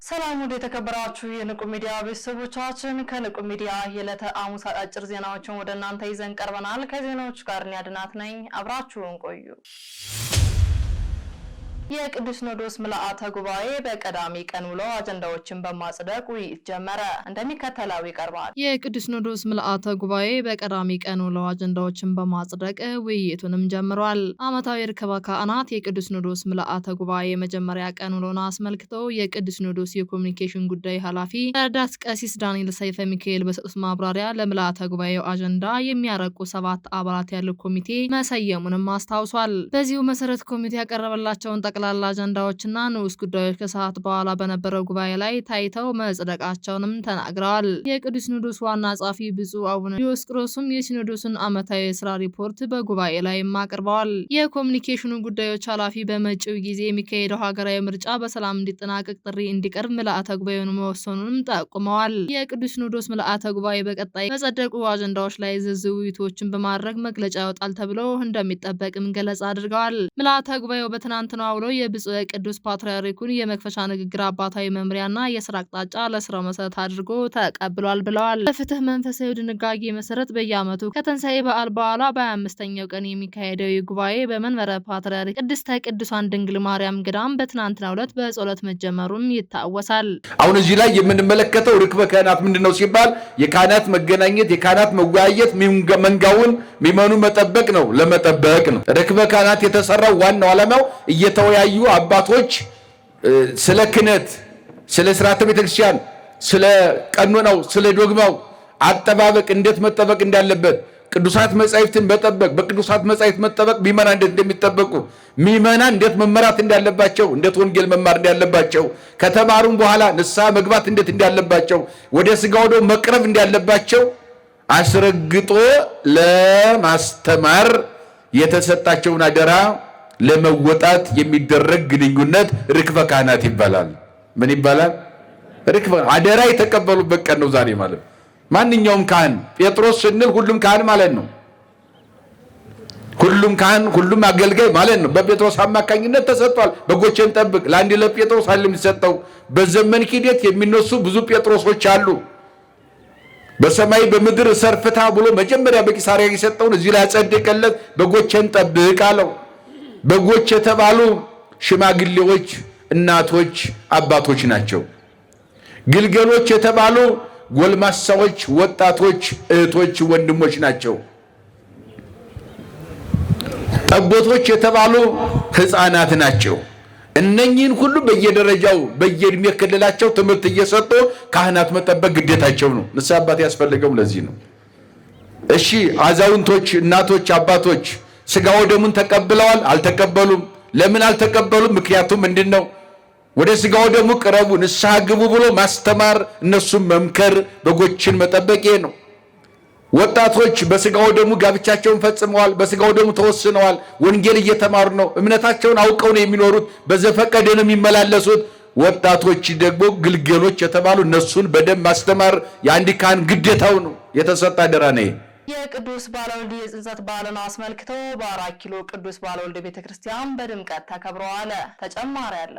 ሰላም ወደ ተከበራችሁ የንቁ ሚዲያ ቤተሰቦቻችን ከንቁ ሚዲያ የዕለተ ሐሙስ አጭር ዜናዎችን ወደ እናንተ ይዘን ቀርበናል። ከዜናዎቹ ጋር ኒያድናት ነኝ። አብራችሁን ቆዩ። የቅዱስ ሲኖዶስ ምልዓተ ጉባኤ በቀዳሚ ቀን ውሎ አጀንዳዎችን በማጽደቅ ውይይት ጀመረ። እንደሚከተለው ይቀርባል። የቅዱስ ሲኖዶስ ምልዓተ ጉባኤ በቀዳሚ ቀን ውሎ አጀንዳዎችን በማጽደቅ ውይይቱንም ጀምሯል። ዓመታዊ ርክበ ካህናት የቅዱስ ሲኖዶስ ምልዓተ ጉባኤ የመጀመሪያ ቀን ውሎን አስመልክቶ የቅዱስ ሲኖዶስ የኮሚኒኬሽን ጉዳይ ኃላፊ ረዳት ቀሲስ ዳንኤል ሰይፈ ሚካኤል በሰጡት ማብራሪያ ለምልዓተ ጉባኤው አጀንዳ የሚያረቁ 7 አባላት ያለው ኮሚቴ መሰየሙንም አስታውሷል። በዚሁ መሰረት ኮሚቴ ያቀረበላቸውን ጠቅላላ አጀንዳዎችና ንዑስ ጉዳዮች ከሰዓት በኋላ በነበረው ጉባኤ ላይ ታይተው መጽደቃቸውንም ተናግረዋል። የቅዱስ ሲኖዶስ ዋና ጸሐፊ ብፁዕ አቡነ ዲዮስቆሮስም የሲኖዶስን ዓመታዊ የሥራ ሪፖርት በጉባኤ ላይ አቅርበዋል። የኮሚኒኬሽኑ ጉዳዮች ኃላፊ በመጪው ጊዜ የሚካሄደው ሀገራዊ ምርጫ በሰላም እንዲጠናቀቅ ጥሪ እንዲቀርብ ምልዓተ ጉባኤውን መወሰኑንም ጠቁመዋል። የቅዱስ ሲኖዶስ ምልዓተ ጉባኤ በቀጣይ በጸደቁ አጀንዳዎች ላይ ዝርዝር ውይይቶችን በማድረግ መግለጫ ያወጣል ተብሎ እንደሚጠበቅም ገለጻ አድርገዋል። ምልዓተ ጉባኤው በትናንትናው ውሎ የብፁዕ ቅዱስ ፓትርያርኩን የመክፈቻ ንግግር አባታዊ መምሪያና የሥራ አቅጣጫ ለስራው መሰረት አድርጎ ተቀብሏል ብለዋል። በፍትህ መንፈሳዊ ድንጋጌ መሰረት በየዓመቱ ከትንሣኤ በዓል በኋላ በ25ኛው ቀን የሚካሄደው ጉባኤ በመንበረ ፓትርያርክ ቅድስተ ቅዱሳን ድንግል ማርያም ገዳም በትናንትናው ዕለት በጸሎት መጀመሩም ይታወሳል። አሁን እዚህ ላይ የምንመለከተው ርክበ ካህናት ምንድነው ሲባል የካህናት መገናኘት፣ የካህናት መወያየት፣ መንጋውን ሚመኑ መጠበቅ ነው፣ ለመጠበቅ ነው። ርክበ ካህናት የተሰራው ዋናው ዓላማው እየተወያዩ አባቶች ስለ ክህነት፣ ስለ ሥርዓተ ቤተክርስቲያን፣ ስለ ቀኖናው፣ ስለ ዶግማው አጠባበቅ እንዴት መጠበቅ እንዳለበት ቅዱሳት መጻሕፍትን መጠበቅ፣ በቅዱሳት መጻሕፍት መጠበቅ ሚመና እንዴት እንደሚጠበቁ ሚመና እንዴት መመራት እንዳለባቸው፣ እንዴት ወንጌል መማር እንዳለባቸው ከተማሩም በኋላ ንስሐ መግባት እንዴት እንዳለባቸው ወደ ሥጋው ደሙ መቅረብ እንዳለባቸው አስረግጦ ለማስተማር የተሰጣቸውን አደራ ለመወጣት የሚደረግ ግንኙነት ርክበ ካህናት ይባላል። ምን ይባላል? ርክበ አደራ የተቀበሉበት ቀን ነው ዛሬ ማለት። ማንኛውም ካህን ጴጥሮስ ስንል ሁሉም ካህን ማለት ነው። ሁሉም ካህን፣ ሁሉም አገልጋይ ማለት ነው። በጴጥሮስ አማካኝነት ተሰጥቷል። በጎችን ጠብቅ ለአንድ ለጴጥሮስ አይደለም የሚሰጠው። በዘመን ሂደት የሚነሱ ብዙ ጴጥሮሶች አሉ። በሰማይ በምድር ሰርፍታ ብሎ መጀመሪያ በቂሳርያ የሰጠውን እዚህ ላይ ያጸደቀለት በጎችን ጠብቅ አለው። በጎች የተባሉ ሽማግሌዎች፣ እናቶች፣ አባቶች ናቸው። ግልገሎች የተባሉ ጎልማሳዎች፣ ወጣቶች፣ እህቶች፣ ወንድሞች ናቸው። ጠቦቶች የተባሉ ሕፃናት ናቸው። እነኚህን ሁሉ በየደረጃው በየእድሜ ክልላቸው ትምህርት እየሰጡ ካህናት መጠበቅ ግዴታቸው ነው። ንስሐ አባት ያስፈልገው ለዚህ ነው። እሺ አዛውንቶች፣ እናቶች፣ አባቶች ሥጋው ደሙን ተቀብለዋል? አልተቀበሉም። ለምን አልተቀበሉም? ምክንያቱም ምንድነው? ወደ ሥጋው ደሙ ቅረቡ፣ ንስሐ ግቡ ብሎ ማስተማር፣ እነሱም መምከር፣ በጎችን መጠበቅ ነው። ወጣቶች በሥጋው ደሙ ጋብቻቸውን ፈጽመዋል፣ በሥጋው ደሙ ተወስነዋል፣ ወንጌል እየተማሩ ነው፣ እምነታቸውን አውቀው ነው የሚኖሩት፣ በዘፈቀደ ነው የሚመላለሱት። ወጣቶች ደግሞ ግልገሎች የተባሉ እነሱን በደንብ ማስተማር የአንድ ካህን ግዴታው ነው። የተሰጠ አደራ ነው። የቅዱስ ባለወልድ የጽንሰት በዓልን አስመልክቶ በ4 ኪሎ ቅዱስ ባለወልድ ቤተክርስቲያን በድምቀት ተከብረዋል። ተጨማሪ አለ።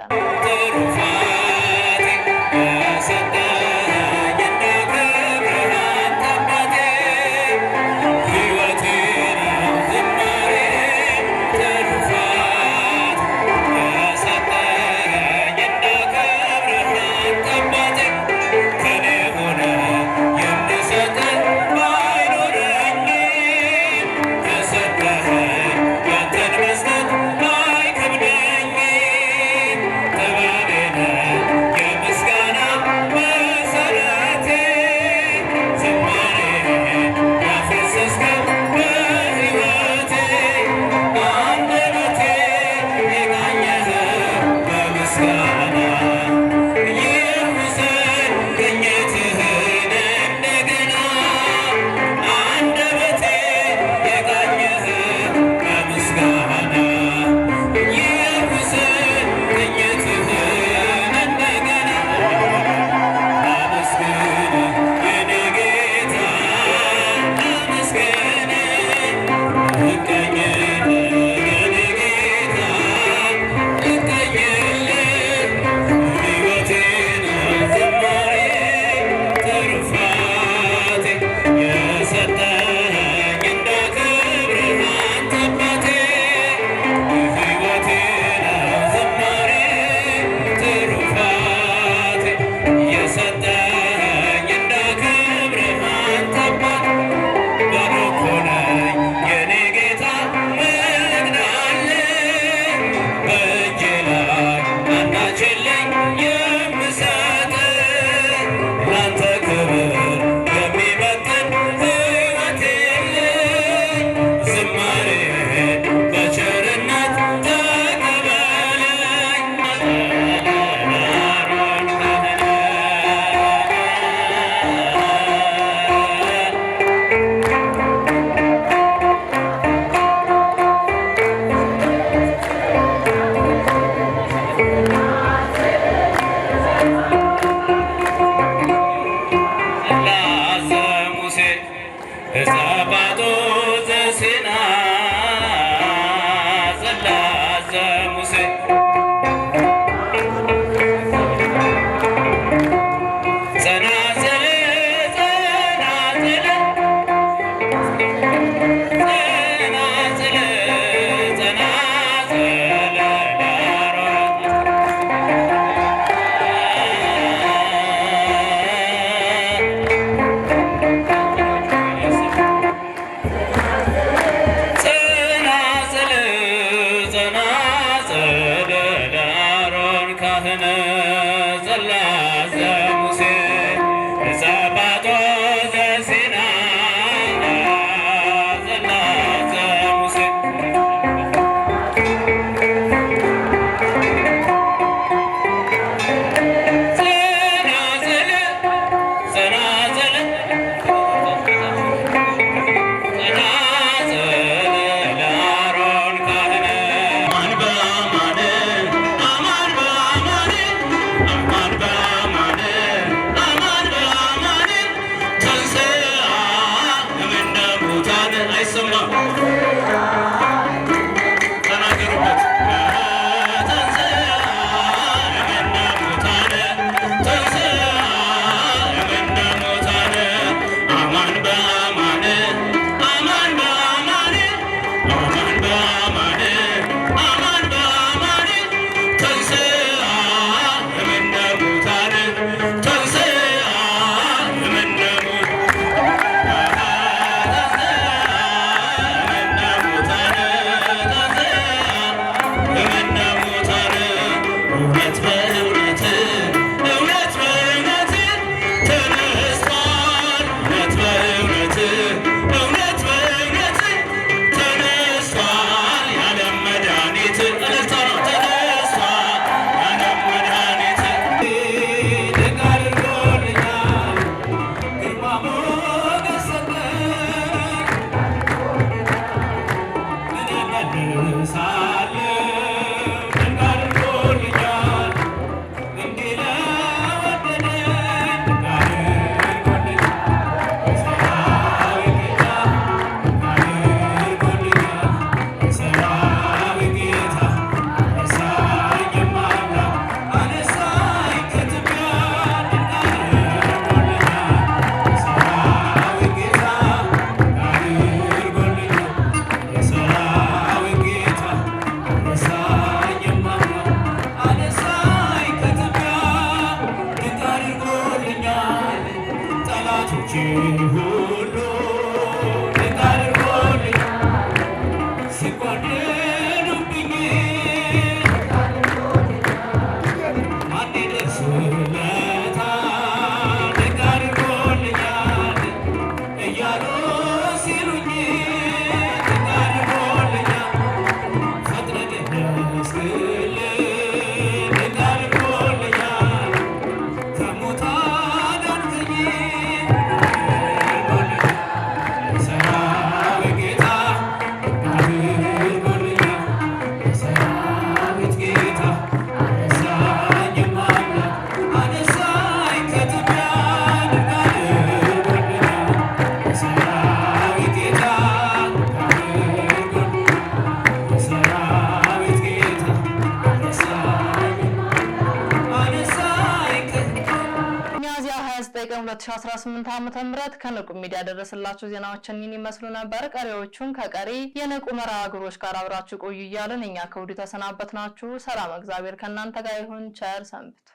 በ2018 ዓመተ ምህረት ከንቁ ሚዲያ ደረሰላችሁ ዜናዎችን ይመስሉ ነበር። ቀሪዎቹን ከቀሪ የንቁ መርሃ ግብሮች ጋር አብራችሁ ቆዩ እያልን እኛ ከወዲሁ ተሰናበትናችሁ። ሰላም እግዚአብሔር ከእናንተ ጋር ይሁን። ቸር ሰንብቱ።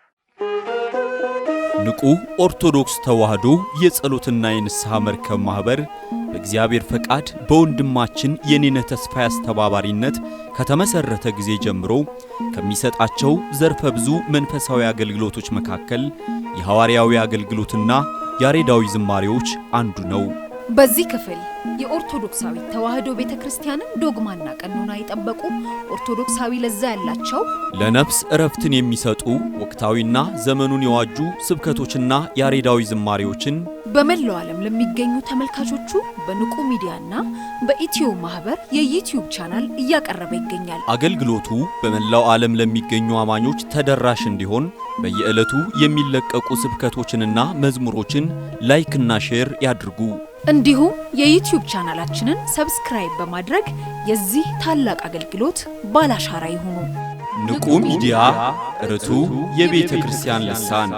ንቁ ኦርቶዶክስ ተዋህዶ የጸሎትና የንስሐ መርከብ ማህበር በእግዚአብሔር ፈቃድ በወንድማችን የኔነህ ተስፋዬ አስተባባሪነት ከተመሰረተ ጊዜ ጀምሮ ከሚሰጣቸው ዘርፈ ብዙ መንፈሳዊ አገልግሎቶች መካከል የሐዋርያዊ አገልግሎትና ያሬዳዊ ዝማሬዎች አንዱ ነው። በዚህ ክፍል የኦርቶዶክሳዊ ተዋህዶ ቤተክርስቲያንን ዶግማና ቀኖና የጠበቁ ኦርቶዶክሳዊ ለዛ ያላቸው ለነፍስ እረፍትን የሚሰጡ ወቅታዊና ዘመኑን የዋጁ ስብከቶችና ያሬዳዊ ዝማሬዎችን በመላው ዓለም ለሚገኙ ተመልካቾቹ በንቁ ሚዲያና በኢትዮ ማህበር የዩቲዩብ ቻናል እያቀረበ ይገኛል። አገልግሎቱ በመላው ዓለም ለሚገኙ አማኞች ተደራሽ እንዲሆን በየዕለቱ የሚለቀቁ ስብከቶችንና መዝሙሮችን ላይክና ሼር ያድርጉ። እንዲሁም የዩቲዩብ ቻናላችንን ሰብስክራይብ በማድረግ የዚህ ታላቅ አገልግሎት ባላሻራ ይሁኑ። ንቁ ሚዲያ ርቱ የቤተ ክርስቲያን ልሳን